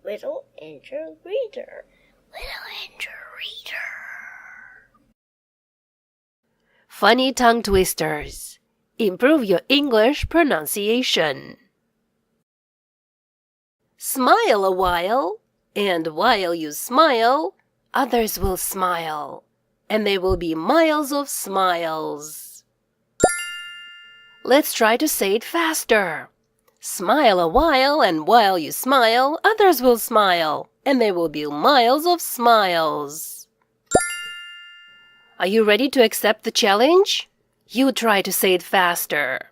Little Angel Reader. Little Angel Reader. Funny tongue twisters. Improve your English pronunciation. Smile a while, and while you smile, others will smile, and there will be miles of smiles. Let's try to say it faster. Smile a while, and while you smile, others will smile, and there will be miles of smiles. Are you ready to accept the challenge? You try to say it faster.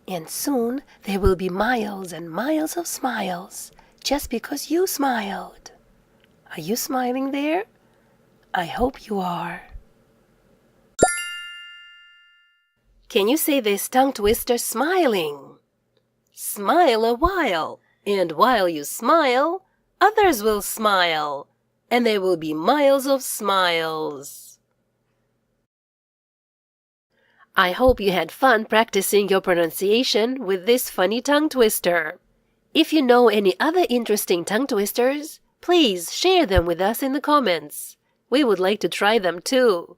And soon there will be miles and miles of smiles, just because you smiled. Are you smiling there? I hope you are. Can you say this tongue twister smiling? Smile a while, and while you smile, others will smile, and there will be miles of smiles. I hope you had fun practicing your pronunciation with this funny tongue twister. If you know any other interesting tongue twisters, please share them with us in the comments. We would like to try them too.